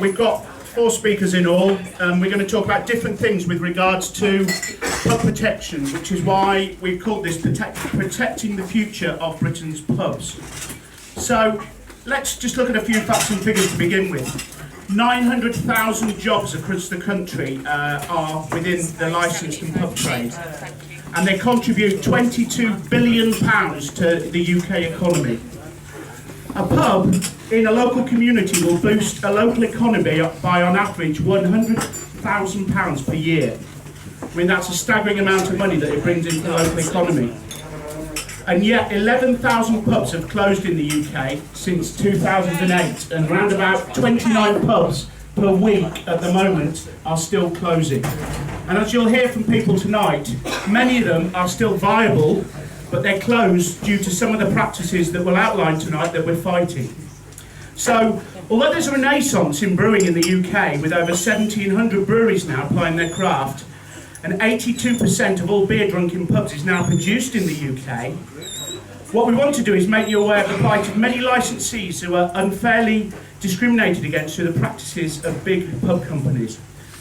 we've got 4 speakers in all. We're going to talk about different things with regards to pub protection, which is why we've called this Protecting the Future of Britain's Pubs. So let's just look at a few facts and figures to begin with. 900,000 jobs across the country are within the licensed and pub trade, and they contribute £22 billion to the UK economy. A pub in a local community will boost a local economy by on average £100,000 per year. I mean, that's a staggering amount of money that it brings into the local economy. And yet 11,000 pubs have closed in the UK since 2008, and around about 29 pubs per week at the moment are still closing. And as you'll hear from people tonight, many of them are still viable, but they're closed due to some of the practices that we'll outline tonight that we're fighting. So, although there's a renaissance in brewing in the UK, with over 1,700 breweries now applying their craft, and 82% of all beer drunk in pubs is now produced in the UK, what we want to do is make you aware of the plight of many licensees who are unfairly discriminated against through the practices of big pub companies.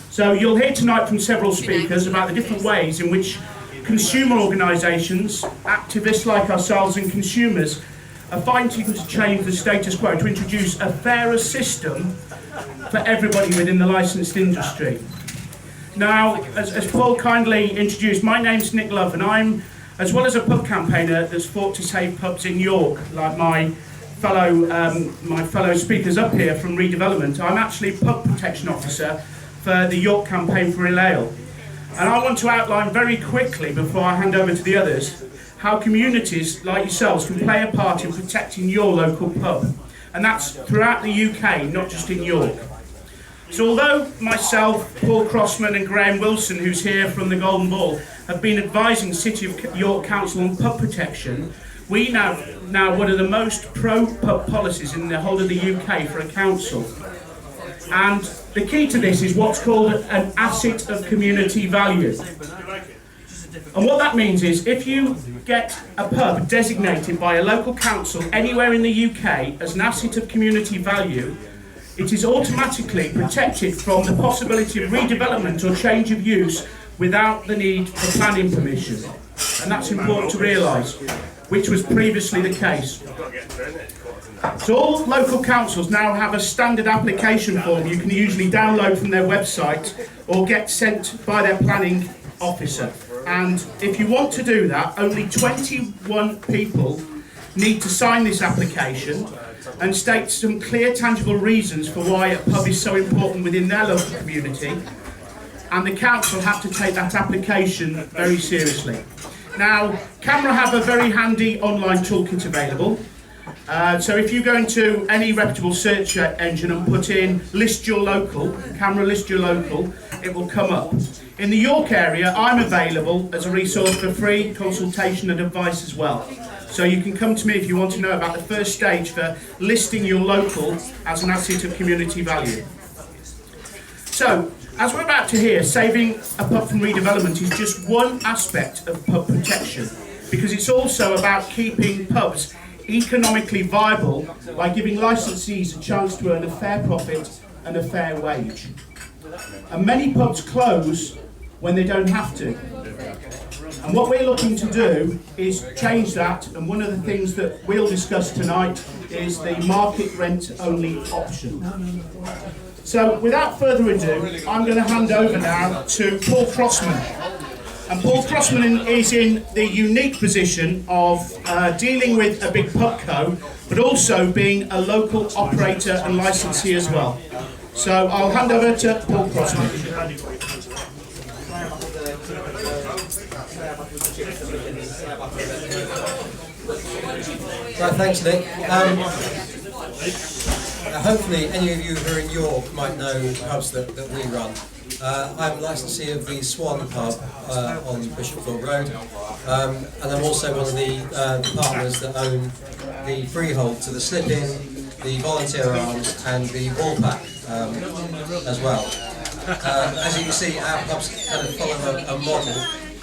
So you'll hear tonight from several speakers about the different ways in which consumer organisations, activists like ourselves and consumers are fighting to change the status quo, to introduce a fairer system for everybody within the licensed industry. Now, as Paul kindly introduced, my name's Nick Love, and I'm, as well as a pub campaigner that's fought to save pubs in York, like my fellow speakers up here from Redevelopment, I'm actually Pub Protection Officer for the York campaign for Ale. And I want to outline very quickly, before I hand over to the others, how communities like yourselves can play a part in protecting your local pub. And that's throughout the UK, not just in York. So although myself, Paul Crossman and Graham Wilson, who's here from the Golden Ball, have been advising City of York Council on pub protection, we now one of the most pro-pub policies in the whole of the UK for a council. And the key to this is what's called an asset of community value. And what that means is, if you get a pub designated by a local council anywhere in the UK as an asset of community value, it is automatically protected from the possibility of redevelopment or change of use without the need for planning permission. And that's important to realise, which was previously the case. So all local councils now have a standard application form you can usually download from their website or get sent by their planning officer. And if you want to do that, only 21 people need to sign this application and state some clear, tangible reasons for why a pub is so important within their local community, and the council have to take that application very seriously. Now, CAMRA have a very handy online toolkit available. So if you go into any reputable search engine and put in list your local, CAMRA list your local, it will come up. In the York area, I'm available as a resource for free consultation and advice as well. So you can come to me if you want to know about the first stage for listing your local as an asset of community value. So, as we're about to hear, saving a pub from redevelopment is just one aspect of pub protection, because it's also about keeping pubs economically viable by giving licensees a chance to earn a fair profit and a fair wage. And many pubs close when they don't have to. And what we're looking to do is change that, and one of the things that we'll discuss tonight is the market rent only option. So without further ado, I'm going to hand over now to Paul Crossman. And Paul Crossman is in the unique position of dealing with a big pub co, but also being a local operator and licensee as well. So I'll hand over to Paul Crossman. Right, thanks Nick. Hopefully any of you who are in York might know pubs that we run. I'm a licensee of the Swan pub on Bishopthorpe Road, and I'm also one of the partners that own the freehold to the Slip-In, the Volunteer Arms and the Wallpack as well. As you can see, our pubs kind of follow a model.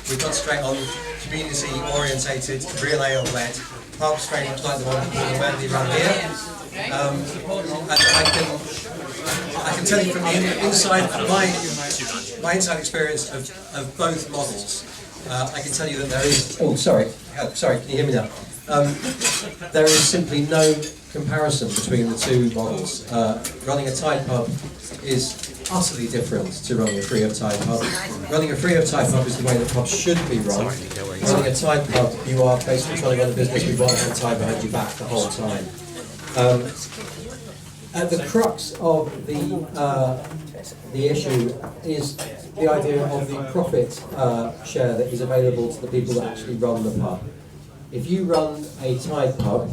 We concentrate on community-orientated, real ale-led pubs, very much like the one that Mandy run here. And I can tell you from the inside, my inside experience of both models, I can tell you that there is. Oh, sorry, sorry. Can you hear me now? There is simply no comparison between the two models. Running a Tide pub is utterly different to running a free of Tide pub. Running a free of Tide pub is the way that pubs should be run. Running a Tide pub, you are basically trying to run a business with one hand tied behind your back the whole time. At the crux of the issue is the idea of the profit share that is available to the people that actually run the pub. If you run a Tide pub,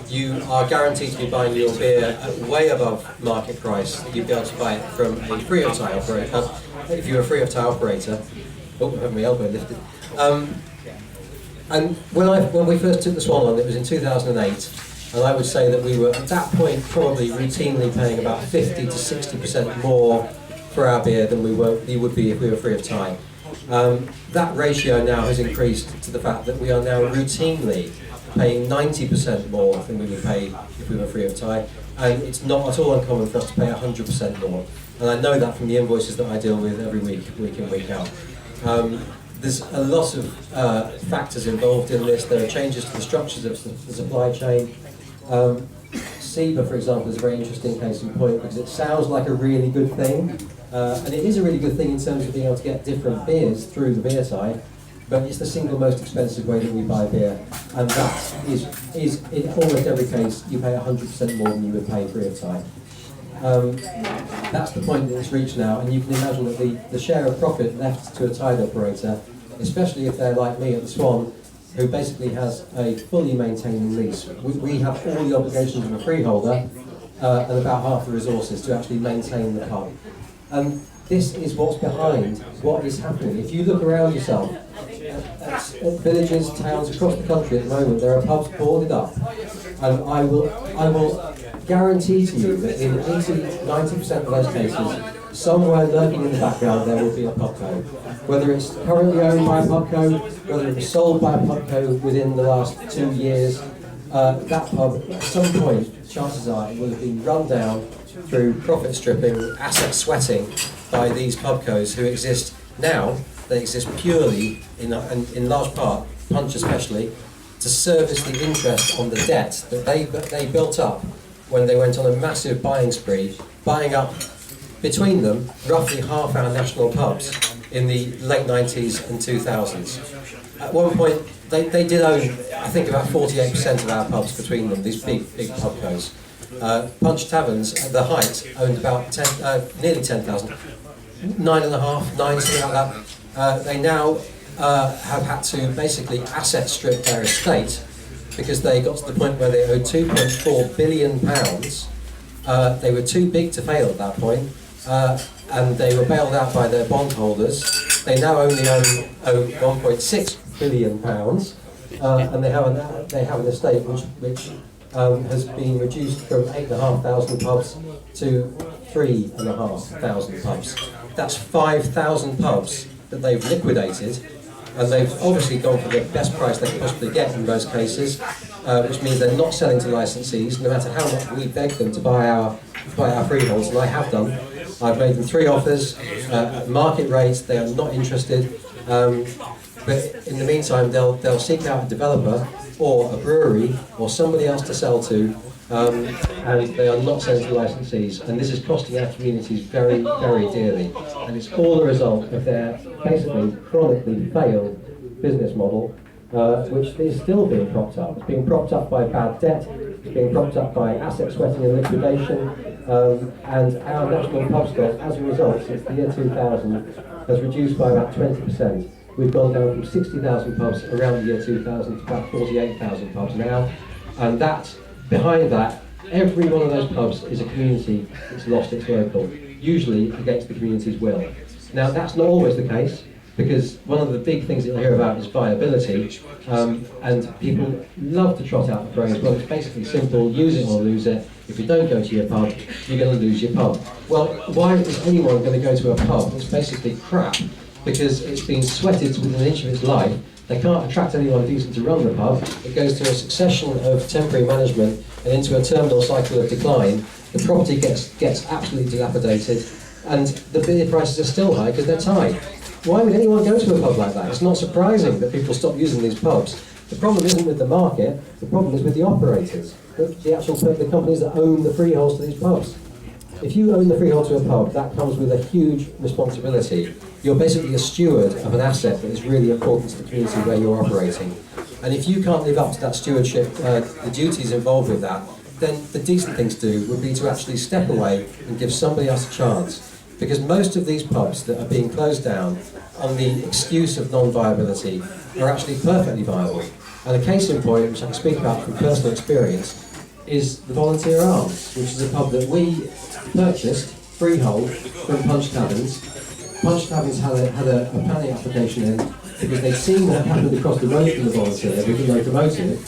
you are guaranteed to be buying your beer at way above market price that you'd be able to buy it from a free of Tide operator. If you're a free of Tide operator, oh, I have my elbow lifted. And when we first took the Swan on, it was in 2008, and I would say that we were at that point probably routinely paying about 50 to 60% more for our beer than we would be if we were free of Tide. That ratio now has increased to the fact that we are now routinely paying 90% more than we would pay if we were free of Tide, and it's not at all uncommon for us to pay 100% more. And I know that from the invoices that I deal with every week in, week out. There's a lot of factors involved in this. There are changes to the structures of the supply chain. SEBA, for example, is a very interesting case in point because it sounds like a really good thing, and it is a really good thing in terms of being able to get different beers through the beer side, but it's the single most expensive way that we buy beer, and that is in almost every case, you pay 100% more than you would pay free of Tide. That's the point that it's reached now, and you can imagine that the share of profit left to a Tide operator, especially if they're like me at the Swan, who basically has a fully maintaining lease. We have all the obligations of a freeholder and about half the resources to actually maintain the pub. And this is what's behind what is happening. If you look around yourself, at villages, towns across the country at the moment, there are pubs boarded up, and I will guarantee to you that in 80–90% of those cases, somewhere lurking in the background there will be a pubco. Whether it's currently owned by a pubco, whether it was sold by a pubco within the last 2 years, that pub at some point, chances are, it will have been run down through profit stripping, asset sweating by these pubcos who exist now. They exist purely, in large part, Punch especially, to service the interest on the debt that they built up when they went on a massive buying spree, buying up between them roughly half our national pubs in the late 90s and 2000s. At one point, they did own, I think, about 48% of our pubs between them, these big pubcos. Punch Taverns, at the height, owned about nearly 10,000, 9.5, 9, something like that. They now have had to basically asset strip their estate because they got to the point where they owed £2.4 billion. They were too big to fail at that point, and they were bailed out by their bondholders. They now only own £1.6 billion, and they have an estate which has been reduced from 8,500 pubs to 3,500 pubs. That's 5,000 pubs that they've liquidated, and they've obviously gone for the best price they can possibly get in most cases, which means they're not selling to licensees, no matter how much we beg them to buy our freeholds, and I have done. I've made them 3 offers at market rates. They are not interested, but in the meantime they'll seek out a developer or a brewery or somebody else to sell to, and they are not selling to licensees, and this is costing our communities very, very dearly, and it's all the result of their basically chronically failed business model, which is still being propped up. It's being propped up by bad debt, it's being propped up by asset sweating and liquidation, and our national pub stock, as a result, since the year 2000, has reduced by about 20%. We've gone down from 60,000 pubs around the year 2000 to about 48,000 pubs now, and behind that, every one of those pubs is a community that's lost its local, usually against the community's will. Now, that's not always the case, because one of the big things that you'll hear about is viability, and people love to trot out the phrase, well, it's basically simple, use it or lose it. If you don't go to your pub, you're going to lose your pub. Well, why is anyone going to go to a pub that's basically crap? Because it's been sweated within an inch of its life. They can't attract anyone decent to run the pub. It goes through a succession of temporary management and into a terminal cycle of decline, the property gets absolutely dilapidated, and the beer prices are still high because they're tight. Why would anyone go to a pub like that? It's not surprising that people stop using these pubs. The problem isn't with the market, the problem is with the operators, the companies that own the freeholds to these pubs. If you own the freehold to a pub, that comes with a huge responsibility. You're basically a steward of an asset that is really important to the community where you're operating. And if you can't live up to that stewardship, the duties involved with that, then the decent thing to do would be to actually step away and give somebody else a chance. Because most of these pubs that are being closed down on the excuse of non-viability are actually perfectly viable. And a case in point, which I can speak about from personal experience, is the Volunteer Arms, which is a pub that we purchased freehold from Punch Taverns. Punch Taverns had a planning application in because they'd seen what happened across the road from the Volunteer with the locomotive,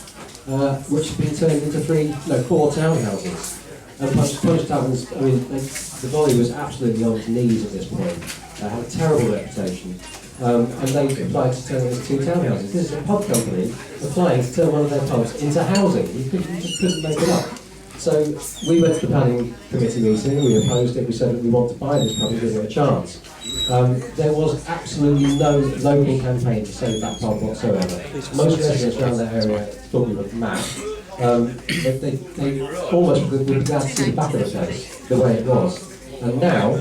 which had been turned into 4 townhouses. And Punch Taverns, I mean, the volley was absolutely on its knees at this point. Had a terrible reputation. And they applied to turn it into 2 townhouses. This is a pub company applying to turn one of their pubs into housing. You just couldn't make it up. So we went to the planning committee meeting and we opposed it. We said that we want to buy this pub and give it a chance. There was absolutely no local campaign to save that pub whatsoever. Most residents around that area thought we were mad. But they almost were glad to see the back of the place, the way it was. And now,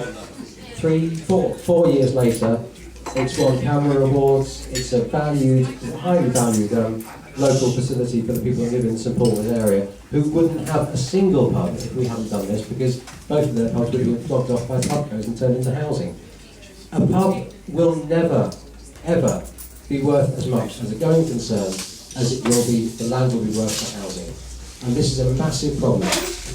4 years later, it's won camera awards. It's a highly valued local facility for the people who live in the St Paul's area, who wouldn't have a single pub if we hadn't done this, because both of their pubs would be flogged off by pubcos and turned into housing. A pub will never, ever be worth as much as a going concern as it will be, the land will be worth for housing. And this is a massive problem.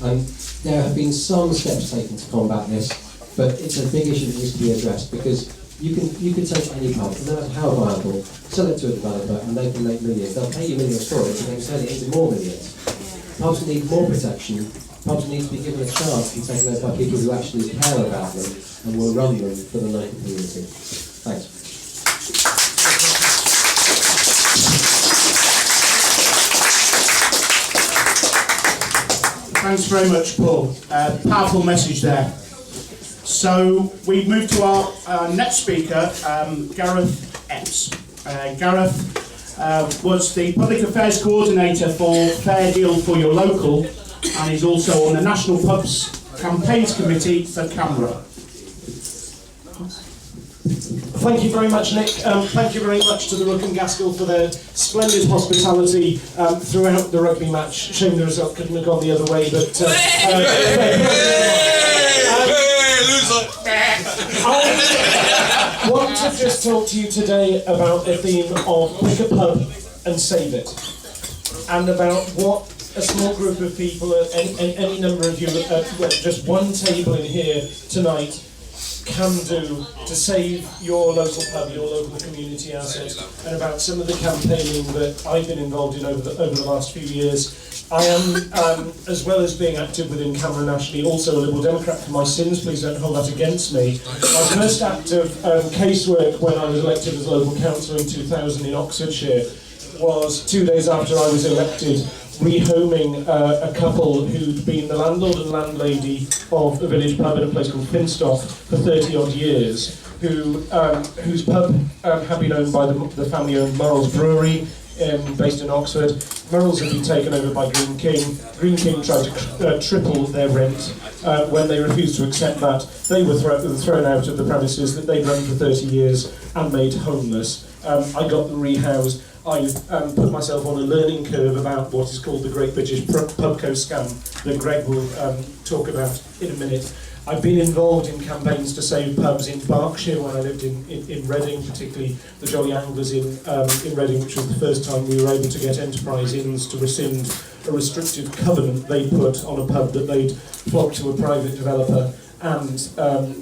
And there have been some steps taken to combat this, but it's a big issue that needs to be addressed, because you can take any pub, no matter how viable, sell it to a developer and they can make millions. They'll pay you millions for it and they can sell it into more millions. Pubs need more protection. Pubs need to be given a chance to be taken over by people who actually care about them and will run them for the local community. Thanks. Thanks very much, Paul. Powerful message there. So we move to our next speaker, Gareth Epps. Gareth was the Public Affairs Coordinator for Fair Deal for Your Local, and he's also on the National Pubs Campaigns Committee for CAMRA. Thank you very much, Nick. Thank you very much to the Rook and Gaskill for their splendid hospitality throughout the rugby match. Shame the result couldn't have gone the other way, but... I want to just talk to you today about the theme of pick a pub and save it, and about what a small group of people, any number of you, just one table in here tonight, can do to save your local pub, your local community asset, and about some of the campaigning that I've been involved in over the last few years. I am, as well as being active within CAMRA nationally, also a Liberal Democrat for my sins. Please don't hold that against me. My first act of casework when I was elected as local councillor in 2000 in Oxfordshire was 2 days after I was elected, rehoming a couple who'd been the landlord and landlady of the village pub in a place called Finstock for 30 odd years, whose pub had been owned by the family-owned Murrells Brewery, based in Oxford. Murrells had been taken over by Green King. Green King tried to triple their rent. When they refused to accept that, they were thrown out of the premises that they'd run for 30 years and made homeless. I got them rehoused. I put myself on a learning curve about what is called the Great British Pubco scam that Greg will talk about in a minute. I've been involved in campaigns to save pubs in Berkshire when I lived in Reading, particularly the Jolly Anglers in Reading, which was the first time we were able to get Enterprise Inns to rescind a restrictive covenant they put on a pub that they'd flogged to a private developer, and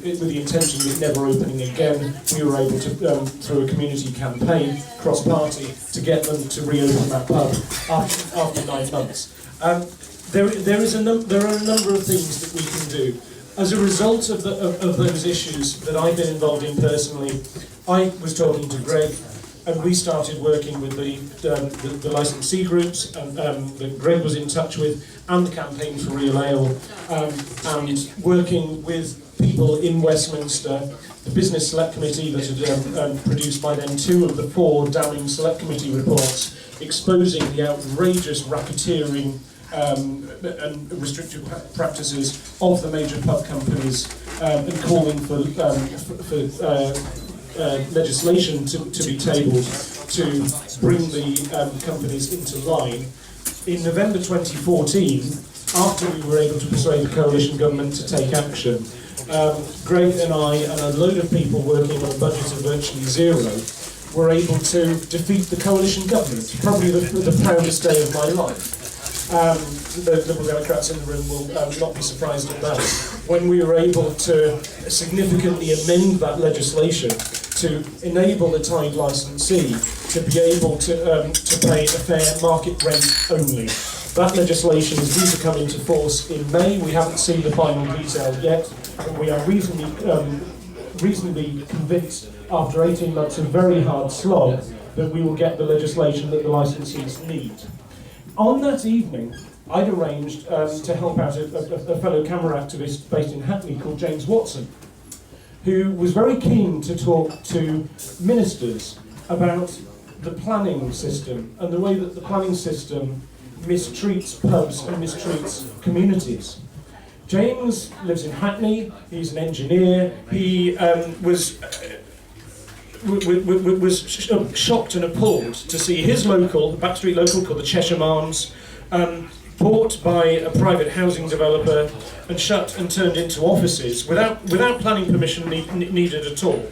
with the intention of it never opening again. We were able to, through a community campaign, cross-party, to get them to reopen that pub after 9 months. There are a number of things that we can do. As a result of those issues that I've been involved in personally, I was talking to Greg and we started working with the licensee groups that Greg was in touch with, and the Campaign for Real Ale, and working with people in Westminster, the Business Select Committee that had produced by then 2 of the 4 damning Select Committee reports exposing the outrageous racketeering and restrictive practices of the major pub companies, and calling for legislation to be tabled to bring the companies into line. In November 2014, after we were able to persuade the coalition government to take action, Greg and I and a load of people working on a budget of virtually zero were able to defeat the coalition government, probably the proudest day of my life. The Liberal Democrats in the room will not be surprised at that. When we were able to significantly amend that legislation to enable the tied licensee to be able to pay a fair market rent only. That legislation is due to come into force in May. We haven't seen the final detail yet, but we are reasonably convinced, after 18 months of very hard slog, that we will get the legislation that the licensees need. On that evening, I'd arranged to help out a fellow camera activist based in Hackney called James Watson, who was very keen to talk to ministers about the planning system and the way that the planning system mistreats pubs and mistreats communities. James lives in Hackney, he's an engineer, he was shocked and appalled to see his local, backstreet local called the Cheshire Arms, bought by a private housing developer and shut and turned into offices without planning permission needed at all,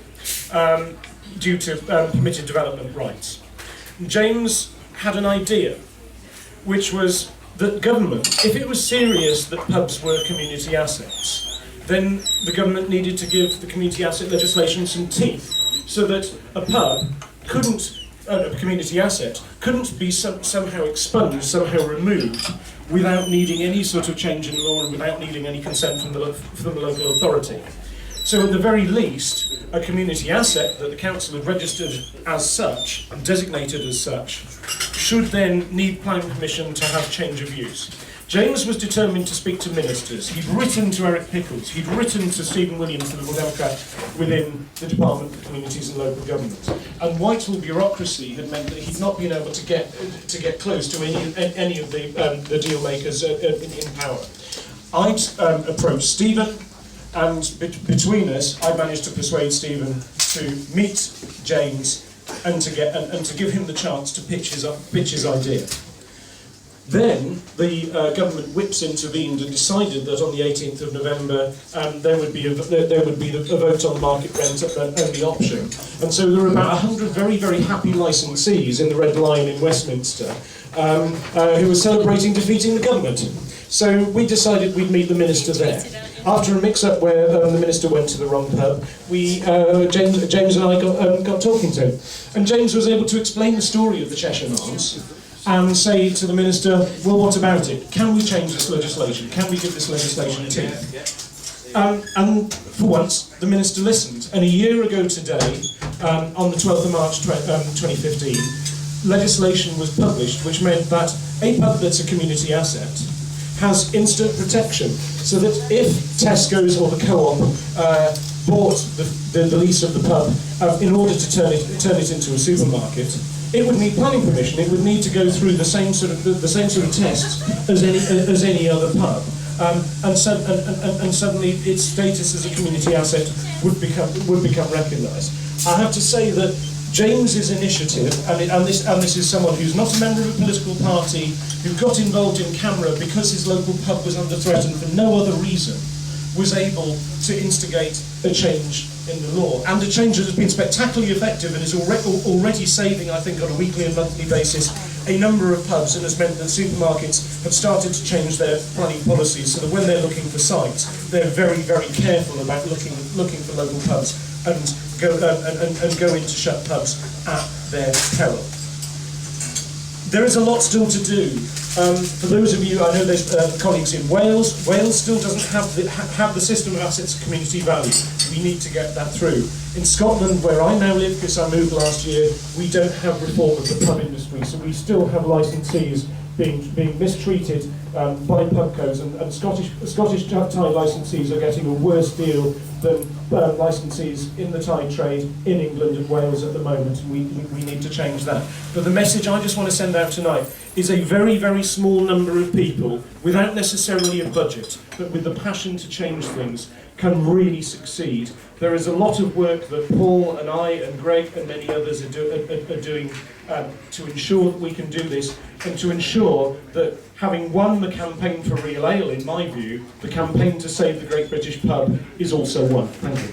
due to permitted development rights. James had an idea, which was that government, if it was serious that pubs were community assets, then the government needed to give the community asset legislation some teeth, so that a pub couldn't, a community asset, couldn't be somehow expunged, somehow removed, without needing any sort of change in law and without needing any consent from the local authority. So at the very least, a community asset that the council had registered as such, and designated as such, should then need planning permission to have change of use. James was determined to speak to ministers. He'd written to Eric Pickles, he'd written to Stephen Williams, the Liberal Democrat, within the Department for Communities and Local Government. And Whitehall bureaucracy had meant that he'd not been able to get close to any of the deal makers in power. I'd approached Stephen, and between us, I managed to persuade Stephen to meet James and to give him the chance to pitch his idea. Then the government whips intervened and decided that on the 18th of November there would be a vote on market rent only option. And so there were about 100 very, very happy licensees in the Red Lion in Westminster who were celebrating defeating the government. So we decided we'd meet the minister there. After a mix-up where the minister went to the wrong pub, James and I got talking to him. And James was able to explain the story of the Cheshire Arms and say to the minister, well, what about it? Can we change this legislation? Can we give this legislation teeth? And for once, the minister listened. And a year ago today, on the 12th of March 2015, legislation was published which meant that a pub that's a community asset has instant protection, so that if Tesco's or the Co-op bought the lease of the pub in order to turn it into a supermarket, it would need planning permission. It would need to go through the same sort of tests as any other pub, and suddenly its status as a community asset would become recognised. I have to say that James's initiative, and this is someone who's not a member of a political party, who got involved in camera because his local pub was under threat and for no other reason, was able to instigate a change in the law, and a change that has been spectacularly effective and is already saving, I think, on a weekly and monthly basis, a number of pubs, and has meant that supermarkets have started to change their planning policies so that when they're looking for sites, they're very, very careful about looking for local pubs and go into shut pubs at their peril. There is a lot still to do. For those of you, I know there's colleagues in Wales. Wales still doesn't have the system of assets of community value. We need to get that through. In Scotland, where I now live, because I moved last year, we don't have reform of the pub industry, so we still have licensees being mistreated by pubcos, and Scottish Thai licensees are getting a worse deal than licensees in the Thai trade in England and Wales at the moment, and we need to change that. But the message I just want to send out tonight is a very, very small number of people, without necessarily a budget, but with the passion to change things, can really succeed. There is a lot of work that Paul and I and Greg and many others are doing to ensure that we can do this, and to ensure that, having won the campaign for Real Ale, in my view, the campaign to save the Great British Pub is also won. Thank you.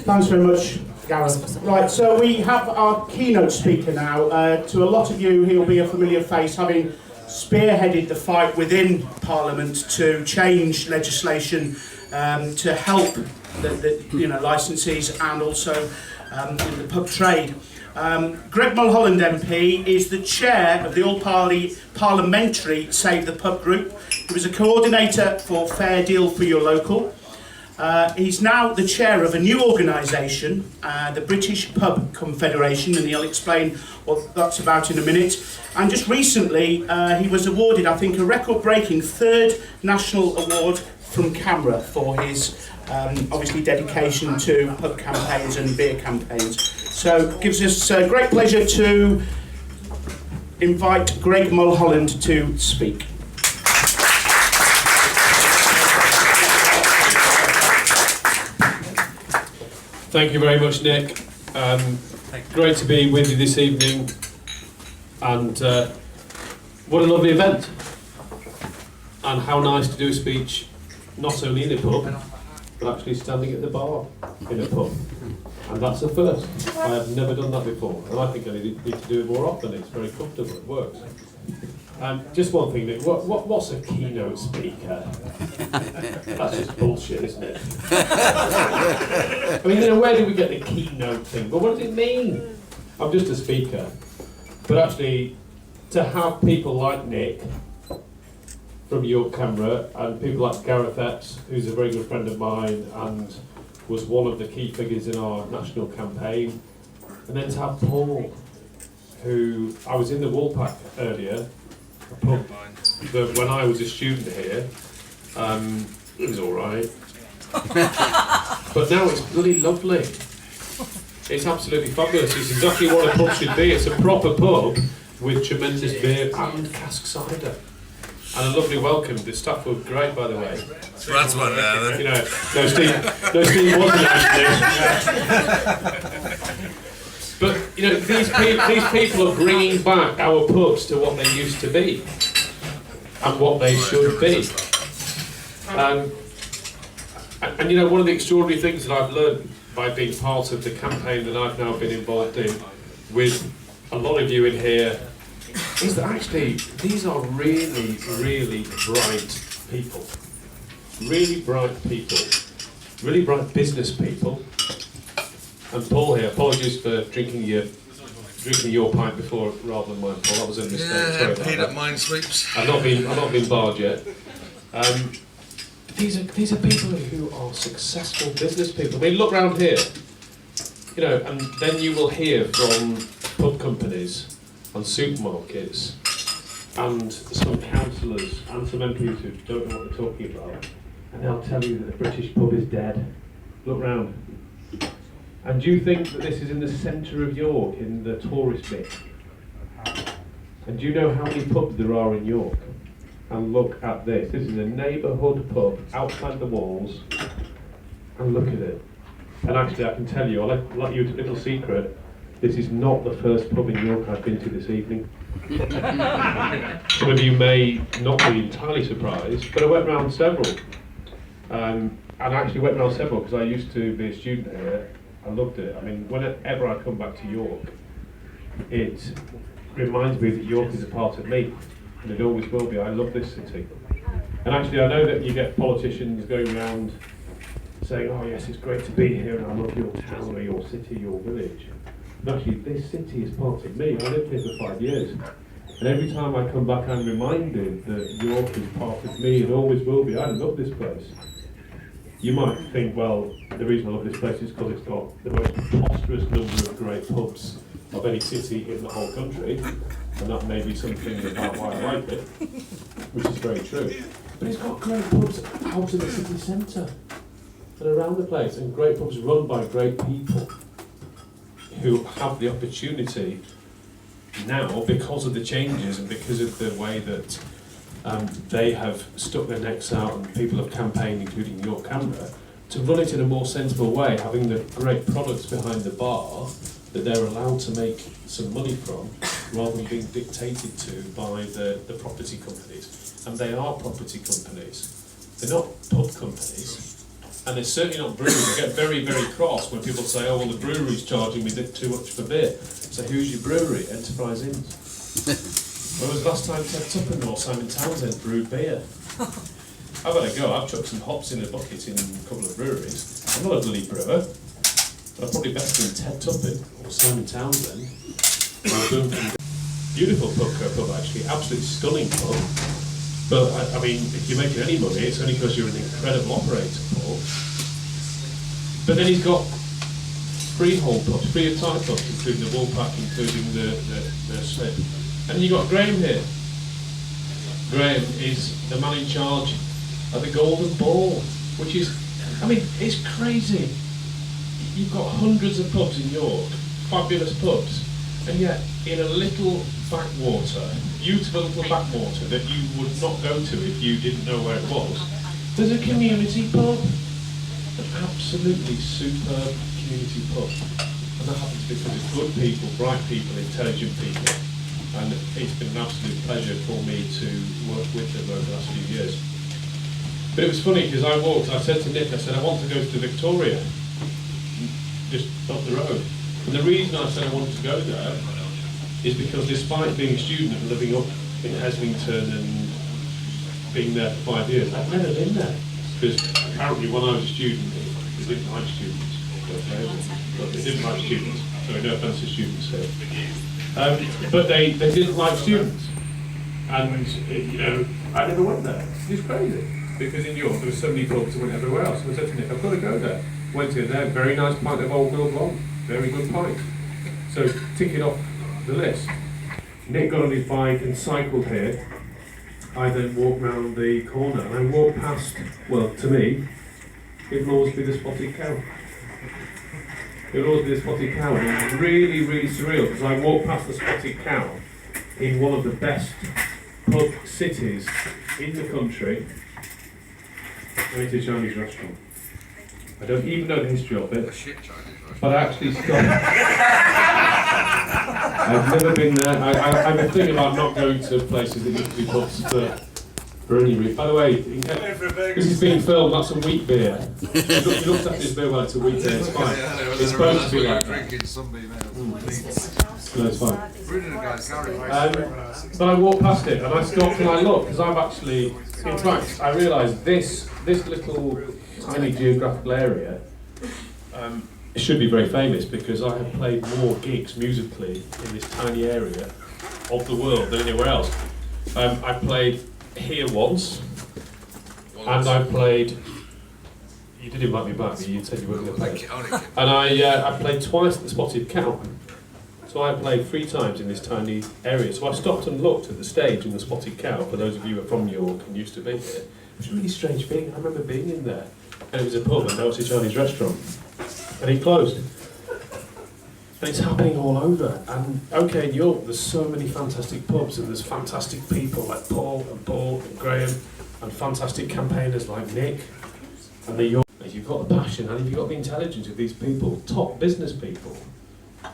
Thanks very much, Gareth. Right, so we have our keynote speaker now. To a lot of you, he'll be a familiar face, having spearheaded the fight within Parliament to change legislation to help the licensees and also in the pub trade. Greg Mulholland MP is the chair of the all-parliamentary Save the Pub group. He was a coordinator for Fair Deal for Your Local. He's now the chair of a new organisation, the British Pub Confederation, and he'll explain what that's about in a minute. And just recently, he was awarded, I think, a record-breaking 3rd national award from CAMRA for his, obviously, dedication to pub campaigns and beer campaigns. So it gives us great pleasure to invite Greg Mulholland to speak. Thank you very much, Nick. Great to be with you this evening, and what a lovely event, and how nice to do a speech not only in a pub, but actually standing at the bar in a pub, and that's a first. I have never done that before, and I think I need to do it more often. It's very comfortable, it works. Just one thing, Nick, what's a keynote speaker? That's just bullshit, isn't it? I mean, where do we get the keynote thing? Well, what does it mean? I'm just a speaker. But actually, to have people like Nick from York Camera, and people like Gareth Epps, who's a very good friend of mine and was one of the key figures in our national campaign, and then to have Paul, who I was in the Woolpack earlier, a pub that when I was a student here, it was alright. But now it's bloody lovely. It's absolutely fabulous. It's exactly what a pub should be. It's a proper pub with tremendous beer and cask cider. And a lovely welcome. The staff were great, by the way. That's one there. You know, no Steve wasn't actually. But you know, these people are bringing back our pubs to what they used to be and what they should be. And you know, one of the extraordinary things that I've learned by being part of the campaign that I've now been involved in with a lot of you in here is that actually these are really, really bright people. Really bright people. Really bright business people. And Paul here, apologies for drinking your pint before rather than mine, Paul. That was a mistake. Yeah, sorry about peanut that. mine sweeps. I've not been barred yet. These are people who are successful business people. I mean, look round here, you know, and then you will hear from pub companies and supermarkets and some councillors and some MPs who don't know what they're talking about, and they'll tell you that the British pub is dead. Look round. And do you think that this is in the centre of York, in the tourist bit? And do you know how many pubs there are in York? And look at this. This is a neighbourhood pub outside the walls. And look at it. And actually, I can tell you, I'll let you a little secret. This is not the first pub in York I've been to this evening. Some of you may not be entirely surprised, but I went round several. And I actually went round several because I used to be a student here. I loved it. I mean, whenever I come back to York, it reminds me that York is a part of me, and it always will be. I love this city. And actually, I know that you get politicians going around saying, oh yes, it's great to be here and I love your town or your city, your village. But actually, this city is part of me. I lived here for 5 years. And every time I come back, I'm reminded that York is part of me and always will be. I love this place. You might think, well, the reason I love this place is because it's got the most preposterous number of great pubs of any city in the whole country. And that may be something about why I like it, which is very true. But it's got great pubs out in the city centre and around the place, and great pubs run by great people who have the opportunity now, because of the changes and because of the way that they have stuck their necks out and people have campaigned, including York Canberra, to run it in a more sensible way, having the great products behind the bar that they're allowed to make some money from, rather than being dictated to by the property companies. And they are property companies. They're not pub companies. And they're certainly not breweries. I get very, very cross when people say, oh, well, the brewery's charging me too much for beer. So who's your brewery? Enterprise Inns. When was the last time Ted Tuppen or Simon Townsend brewed beer? I've had a go. I've chucked some hops in a bucket in a couple of breweries. I'm not a bloody brewer, but I'm probably better than Ted Tuppen or Simon Townsend. Beautiful pub, actually. Absolutely stunning pub. But, I mean, if you're making any money, it's only because you're an incredible operator, Paul. But then he's got freehold pubs, free of type pubs, including the Woolpack, including the Slip. And then you've got Graham here. Graham is the man in charge of the Golden Ball, which is, I mean, it's crazy. You've got hundreds of pubs in York, fabulous pubs, and yet in a little backwater, beautiful little backwater that you would not go to if you didn't know where it was, there's a community pub, an absolutely superb community pub, and that happens because it's good people, bright people, intelligent people, and it's been an absolute pleasure for me to work with them over the last few years. But it was funny because I walked, I said to Nick, I said I want to go to Victoria, just up the road, and the reason I said I wanted to go there is because despite being a student and living up in Heslington and being there for 5 years, I've never been there. Because apparently when I was a student, they didn't like students. But they didn't like students. Sorry, no offence to students here. But they didn't like students. And, you know, I never went there. It's crazy. Because in York there were so many pubs that went everywhere else. So I said to Nick, I've got to go there. Went in there, very nice pint of Old Mill Blonde. Very good pint. So tick it off the list. Nick got on his bike and cycled here. I then walked round the corner and I walked past, well, to me, it will always be the spotted cow. It will always be the spotted cow, and it was really, really surreal because I walked past the spotted cow in one of the best pub cities in the country, and it's a Chinese restaurant. I don't even know the history of it, but I actually stopped. I've never been there. I'm thinking about not going to places that used to be pubs for any reason. By the way, this is being filmed, that's some wheat beer. You looked at this beer, well, it's a wheat beer, it's fine. It's supposed to be like that. No, it's fine. But I walked past it and I stopped and I looked, because I've actually, in fact, I realised this little tiny geographical area it should be very famous because I have played more gigs musically in this tiny area of the world than anywhere else. I played here once, and I played. You did invite me back, but you said you weren't going to play. And I played twice at the Spotted Cow. So I played 3 times in this tiny area. So I stopped and looked at the stage in the Spotted Cow. For those of you who are from York and used to be here, it was a really strange thing. I remember being in there, and it was a pub, and now it's a Chinese restaurant. And it closed. And it's happening all over. And okay, in York, there's so many fantastic pubs, and there's fantastic people like Paul and Graham, and fantastic campaigners like Nick. And if you've got the passion and if you've got the intelligence of these people, top business people.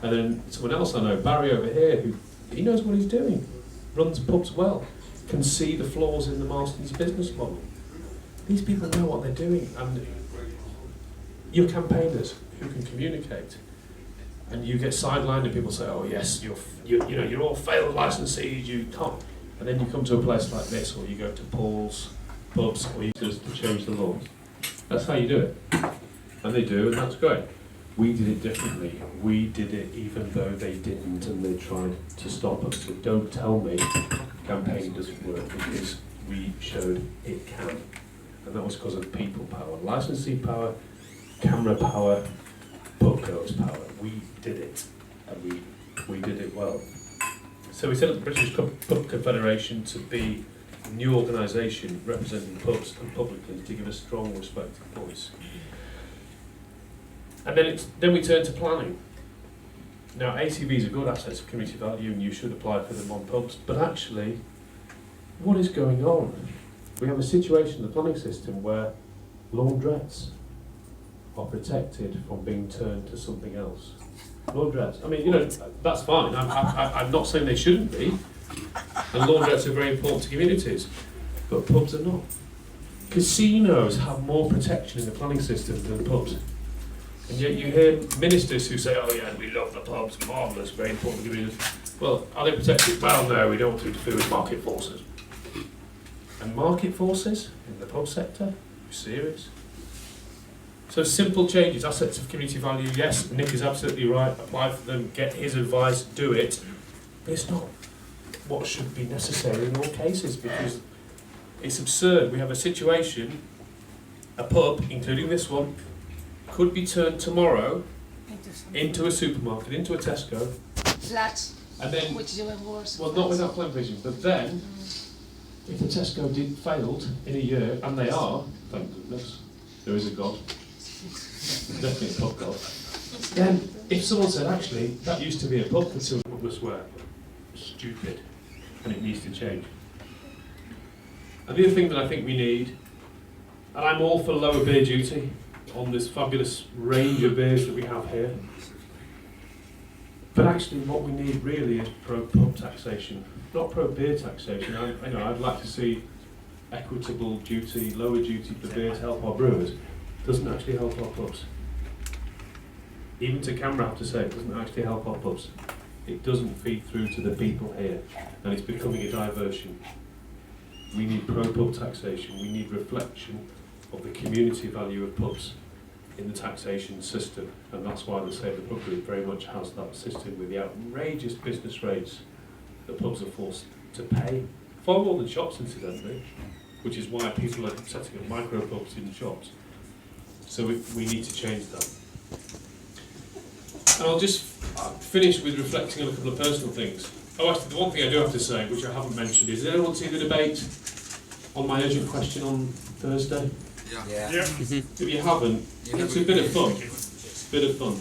And then someone else I know, Barry over here, who he knows what he's doing, runs pubs well, can see the flaws in the Marston's business model. These people know what they're doing, and you're campaigners who can communicate, and you get sidelined and people say, oh yes, you're all failed licensees, you can't. And then you come to a place like this, or you go to Paul's, pubs or users to change the laws. That's how you do it. And they do, and that's great. We did it differently. We did it even though they didn't, and they tried to stop us. So don't tell me campaigning doesn't work, because we showed it can. And that was because of people power, licensing power, camera power, pub goers power. We did it, and we did it well. So we set up the British Pub Confederation to be a new organisation representing pubs and publicly to give a strong, respected voice. And then we turn to planning. Now, ATVs are good assets of community value, and you should apply for them on pubs, but actually, what is going on? We have a situation in the planning system where laundrettes are protected from being turned to something else. Laundrettes, I mean, that's fine. I'm not saying they shouldn't be, and laundrettes are very important to communities, but pubs are not. Casinos have more protection in the planning system than pubs. And yet you hear ministers who say, oh yeah, we love the pubs, marvellous, very important to communities. Well, are they protected? Well, no, we don't want to interfere with market forces. And market forces in the pub sector? Are you serious? So simple changes, assets of community value, yes, Nick is absolutely right, apply for them, get his advice, do it. But it's not what should be necessary in all cases, because it's absurd. We have a situation, a pub, including this one, could be turned tomorrow into a supermarket, into a Tesco, Flats, and then, which is even worse. well, not without plan vision, but then, if the Tesco failed in a year, and they are, thank goodness, there is a God, definitely a pub God, then if someone said, actually, that used to be a pub for 200 plus swear, stupid, and it needs to change. And the other thing that I think we need, and I'm all for lower beer duty on this fabulous range of beers that we have here, but actually what we need really is pro-pub taxation, not pro-beer taxation. I'd like to see equitable duty, lower duty for beer to help our brewers. It doesn't actually help our pubs. Even to camera, I have to say, it doesn't actually help our pubs. It doesn't feed through to the people here, and it's becoming a diversion. We need pro-pub taxation. We need reflection of the community value of pubs in the taxation system, and that's why the Save the Pub Group very much has that system with the outrageous business rates that pubs are forced to pay, far more than shops incidentally, which is why people are setting up micro pubs in shops. So we need to change that. And I'll just finish with reflecting on a couple of personal things. Oh, actually, the one thing I do have to say, which I haven't mentioned, is did anyone see the debate on my urgent question on Thursday? Yeah. If you haven't, it's a bit of fun.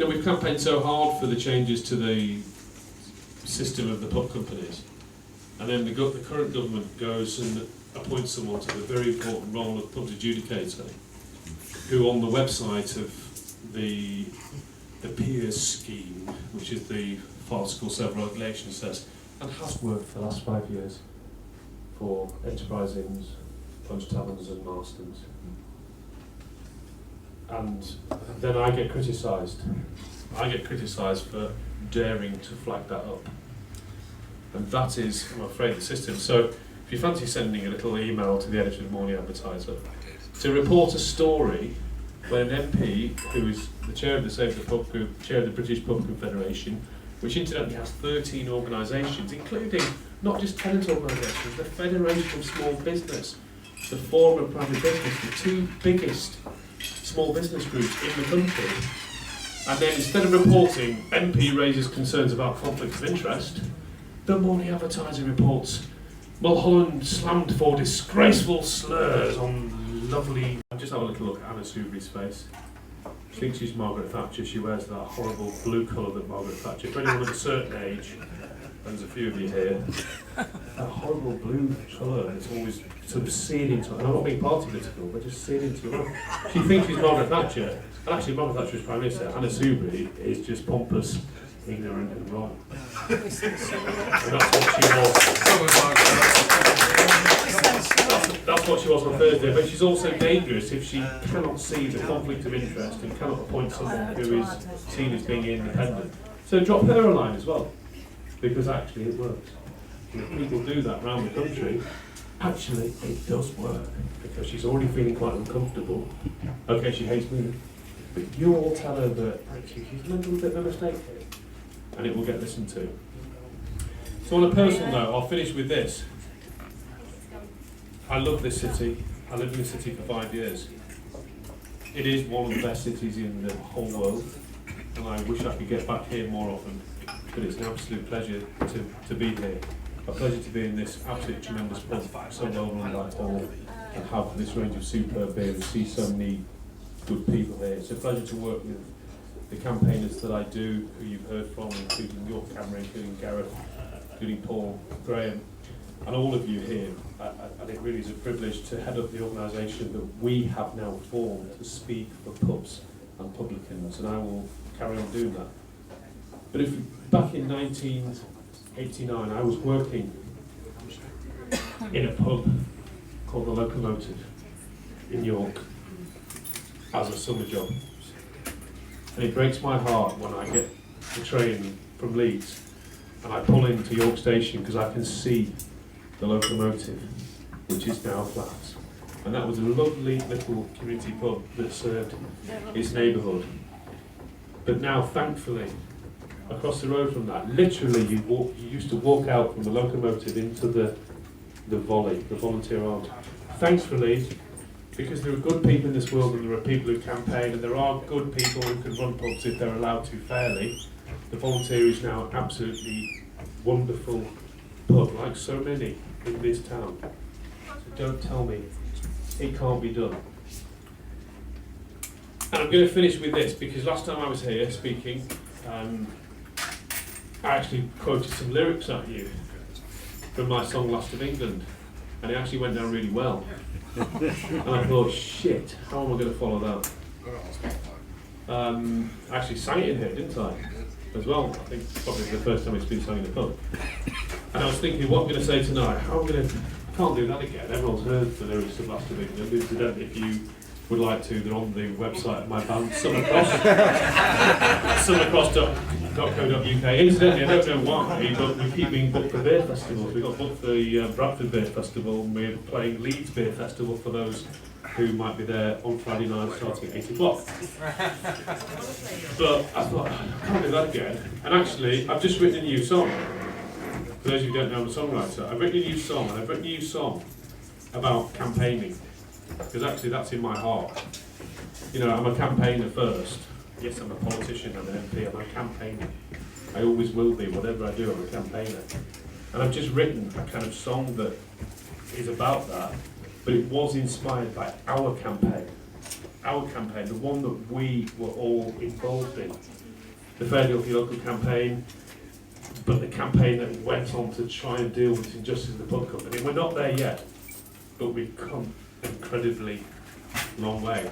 We've campaigned so hard for the changes to the system of the pub companies, and then the current government goes and appoints someone to the very important role of pubs adjudicator, who on the website of the peers scheme, which is the farcical self-regulation, says, and has worked for the last 5 years for enterprise inns, punch taverns and Marstons. And then I get criticised. I get criticised for daring to flag that up. And that is, I'm afraid, the system. So if you fancy sending a little email to the editor of the Morning Advertiser to report a story where an MP, who is the chair of the Save the Pub Group, chair of the British Pub Confederation, which incidentally has 13 organisations, including not just tenant organisations, the Federation of Small Business, the Forum of Private Business, the two biggest small business groups in the country. And then instead of reporting, MP raises concerns about conflict of interest, the Morning Advertiser reports Mulholland slammed for disgraceful slurs on lovely... Just have a little look at Anna Soubry's face. She thinks she's Margaret Thatcher. She wears that horrible blue colour that Margaret Thatcher. For anyone of a certain age, and there's a few of you here, that horrible blue colour is always sort of seared into, and I'm not being party political, but just seared into your eye. She thinks she's Margaret Thatcher, and actually Margaret Thatcher is Prime Minister. Anna Soubry is just pompous, ignorant and wrong. And that's what she was. That's what she was on Thursday, but she's also dangerous if she cannot see the conflict of interest and cannot appoint someone who is seen as being independent. So drop her a line as well, because actually it works. And if people do that around the country, actually it does work, because she's already feeling quite uncomfortable. Okay, she hates me, but you all tell her that actually she's made a little bit of a mistake here, and it will get listened to. So on a personal note, I'll finish with this. I love this city. I lived in this city for 5 years. It is one of the best cities in the whole world, and I wish I could get back here more often, but it's an absolute pleasure to be here. A pleasure to be in this absolutely tremendous pub, so well run by Paul, and have this range of superb beer and see so many good people here. It's a pleasure to work with the campaigners that I do, who you've heard from, including your Cameron, including Gareth, including Paul, Graham, and all of you here. And it really is a privilege to head up the organisation that we have now formed to speak for pubs and publicans, and I will carry on doing that. But if back in 1989, I was working in a pub called the Locomotive in York as a summer job, and it breaks my heart when I get the train from Leeds and I pull into York Station because I can see the Locomotive, which is now flats. And that was a lovely little community pub that served its neighbourhood. But now, thankfully, across the road from that, literally you used to walk out from the Locomotive into the volley, the volunteer arms. Thankfully, because there are good people in this world and there are people who campaign and there are good people who can run pubs if they're allowed to fairly, the volunteer is now an absolutely wonderful pub, like so many in this town. So don't tell me it can't be done. And I'm going to finish with this, because last time I was here speaking, I actually quoted some lyrics at you from my song Last of England, and it actually went down really well. And I thought, shit, how am I going to follow that? I actually sang it in here, didn't I? As well. I think probably the first time it's been sung in the pub. And I was thinking, what I'm going to say tonight, I can't do that again. Everyone's heard the lyrics of Last of England. Incidentally, if you would like to, they're on the website of my band, Summercross. Summercross.co.uk. Incidentally, I don't know why, but we keep being booked for beer festivals. We got booked for the Bradford Beer Festival, and we're playing Leeds Beer Festival for those who might be there on Friday night starting at 8 o'clock. But I thought, I can't do that again. And actually, I've just written a new song. For those who don't know, I'm a songwriter. I've written a new song, and I've written a new song about campaigning. Because actually that's in my heart. You know, I'm a campaigner first. Yes, I'm a politician, I'm an MP, I'm a campaigner. I always will be, whatever I do, I'm a campaigner. And I've just written a kind of song that is about that, but it was inspired by our campaign. Our campaign, the one that we were all involved in. The Philadelphia local campaign, but the campaign that went on to try and deal with injustice in the pub company. We're not there yet, but we've come incredibly long way.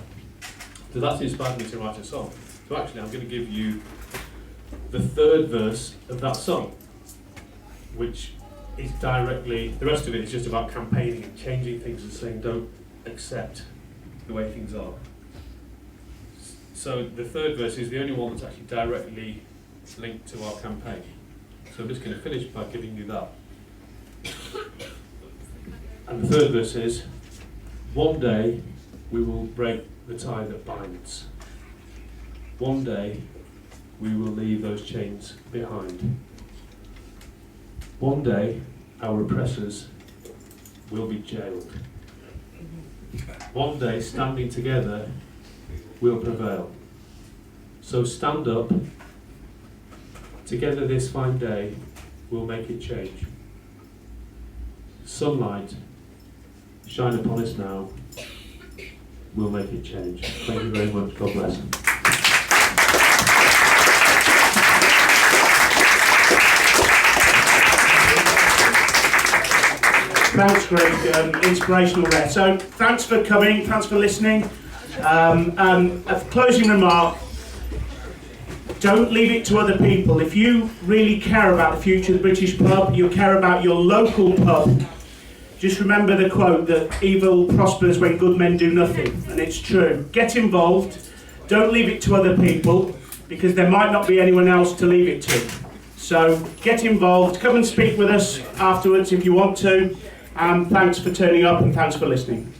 So that's inspired me to write a song. So actually I'm going to give you the third verse of that song, which is directly, the rest of it is just about campaigning and changing things and saying don't accept the way things are. So the third verse is the only one that's actually directly linked to our campaign. So I'm just going to finish by giving you that. And the third verse is, one day we will break the tie that binds. One day we will leave those chains behind. One day our oppressors will be jailed. One day, standing together, we'll prevail. So stand up. Together this fine day, we'll make it change. Sunlight, shine upon us now. We'll make it change. Thank you very much. God bless. Thanks, Greg. Inspirational there. So, thanks for coming. Thanks for listening. A closing remark. Don't leave it to other people. If you really care about the future of the British pub, you care about your local pub, just remember the quote that evil prospers when good men do nothing, and it's true. Get involved. Don't leave it to other people, because there might not be anyone else to leave it to. So get involved, come and speak with us afterwards if you want to. Thanks for turning up and thanks for listening.